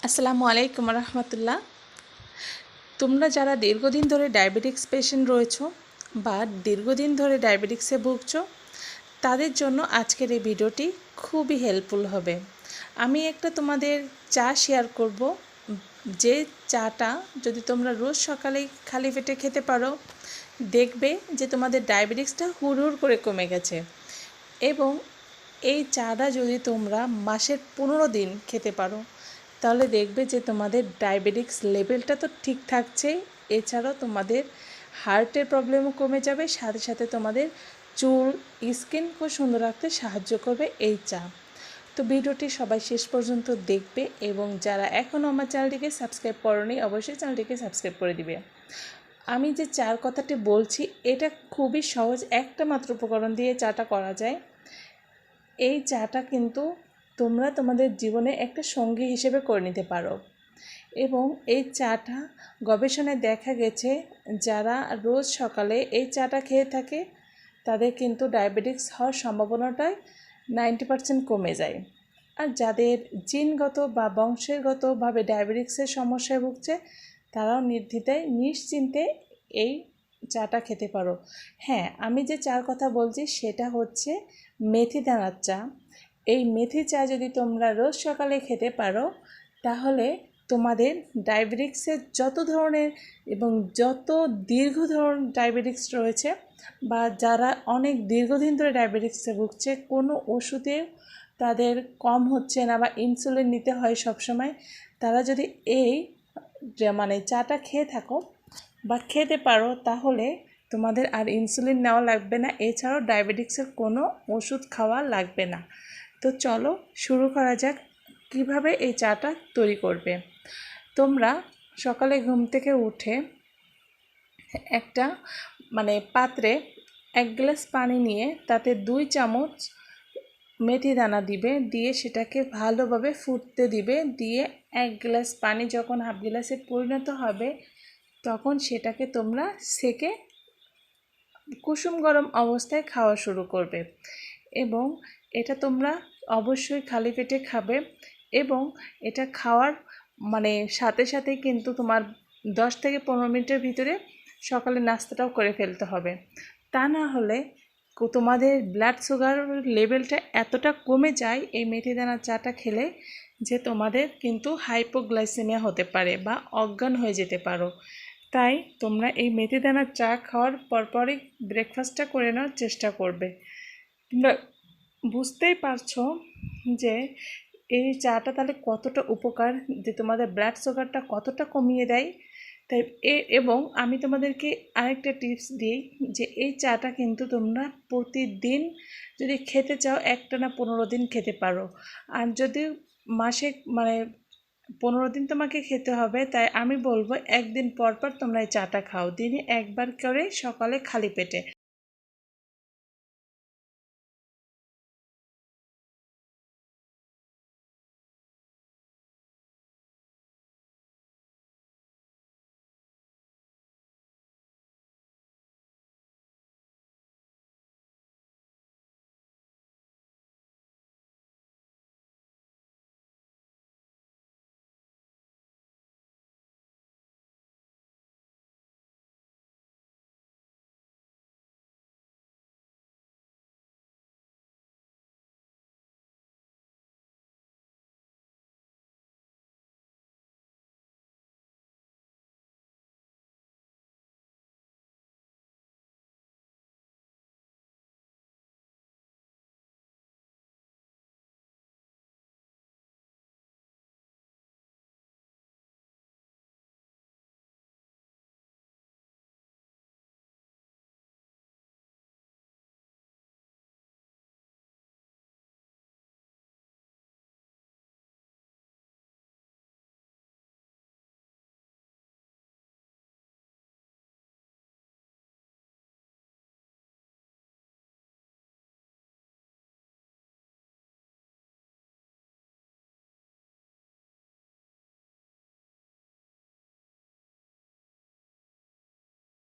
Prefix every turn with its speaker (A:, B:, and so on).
A: আসসালামু আলাইকুম রহমতুল্লাহ। তোমরা যারা দীর্ঘদিন ধরে ডায়াবেটিক্স পেশেন্ট রয়েছো বা দীর্ঘদিন ধরে ডায়াবেটিক্সে ভুগছো, তাদের জন্য আজকের এই ভিডিওটি খুবই হেল্পফুল হবে। আমি একটা তোমাদের চা শেয়ার করব, যে চাটা যদি তোমরা রোজ সকালে খালি পেটে খেতে পারো, দেখবে যে তোমাদের ডায়াবেটিক্সটা হুড় করে কমে গেছে। এবং এই চাটা যদি তোমরা মাসের 15 দিন খেতে পারো, তাহলে দেখবে যে তোমাদের ডায়াবেটিক্স লেভেলটা তো ঠিক থাকছে, এছাড়াও তোমাদের হার্টের প্রবলেমও কমে যাবে, সাথে সাথে তোমাদের চুল স্কিন খুব সুন্দর রাখতে সাহায্য করবে এই চা। তো ভিডিওটি সবাই শেষ পর্যন্ত দেখবে, এবং যারা এখনও আমার চ্যানেলটিকে সাবস্ক্রাইব করোনি অবশ্যই চ্যানেলটিকে সাবস্ক্রাইব করে দিবে। আমি যে চার কথাটি বলছি এটা খুবই সহজ, একটা মাত্র উপকরণ দিয়ে চাটা করা যায়। এই চাটা কিন্তু তোমরা তোমাদের জীবনে একটা সঙ্গী হিসেবে করে নিতে পারো। এবং এই চাটা গবেষণায় দেখা গেছে, যারা রোজ সকালে এই চাটা খেয়ে থাকে তাদের কিন্তু ডায়াবেটিক্স হওয়ার সম্ভাবনাটাই 90% কমে যায়। আর যাদের জিনগত বা বংশগতভাবে ডায়াবেটিক্সের সমস্যায় ভুগছে, তারাও নির্দ্বিধায় নিশ্চিন্তে এই চাটা খেতে পারো। হ্যাঁ, আমি যে চার কথা বলছি সেটা হচ্ছে মেথি দানার চা। এই মেথি চা যদি তোমরা রোজ সকালে খেতে পারো, তাহলে তোমাদের ডায়াবেটিক্সের যত ধরনের এবং যত দীর্ঘ ধরনের ডায়াবেটিক্স রয়েছে, বা যারা অনেক দীর্ঘদিন ধরে ডায়াবেটিক্সে ভুগছে, কোনো ওষুধে তাদের কম হচ্ছে না বা ইনসুলিন নিতে হয় সবসময়, তারা যদি এই চাটা খেয়ে থাকো বা খেতে পারো, তাহলে তোমাদের আর ইনসুলিন নেওয়া লাগবে না, এছাড়াও ডায়াবেটিক্সের কোনো ওষুধ খাওয়া লাগবে না। তো চলো শুরু করা যাক কিভাবে এই চাটা তৈরি করবে। তোমরা সকালে ঘুম থেকে উঠে একটা পাত্রে 1 গ্লাস পানি নিয়ে তাতে 2 চামচ মেথি দানা দিবে, দিয়ে সেটাকে ভালোভাবে ফুটতে দিবে। দিয়ে 1 গ্লাস পানি যখন হাফ গ্লাসে পরিণত হবে, তখন সেটাকে তোমরা সেকে কুসুম গরম অবস্থায় খাওয়া শুরু করবে। এবং এটা তোমরা অবশ্যই খালি পেটে খাবে, এবং এটা খাওয়ার সাথে সাথেই কিন্তু তোমার 10 থেকে 15 মিনিটের ভিতরে সকালে নাস্তাটাও করে ফেলতে হবে। তা না হলে তোমাদের ব্লাড সুগার লেভেলটা এতটা কমে যায় এই মেথি দানার চাটা খেলে, যে তোমাদের কিন্তু হাইপোগ্লাইসেমিয়া হতে পারে বা অজ্ঞান হয়ে যেতে পারো। তাই তোমরা এই মেথি দানার চা খাওয়ার পরপরই ব্রেকফাস্টটা করে নেওয়ার চেষ্টা করবে। তোমরা বুঝতেই পারছো যে এই চাটা তাহলে কতটা উপকার, যে তোমাদের ব্লাড সুগারটা কতটা কমিয়ে দেয়। তাই এবং আমি তোমাদেরকে আরেকটা টিপস দিই, যে এই চাটা কিন্তু তোমরা প্রতিদিন যদি খেতে চাও একটানা 15 দিন খেতে পারো। আর যদি মাসে 15 দিন তোমাকে খেতে হবে, তাই আমি বলবো একদিন পর পর তোমরা এই চাটা খাও, দিনে একবার করে সকালে খালি পেটে।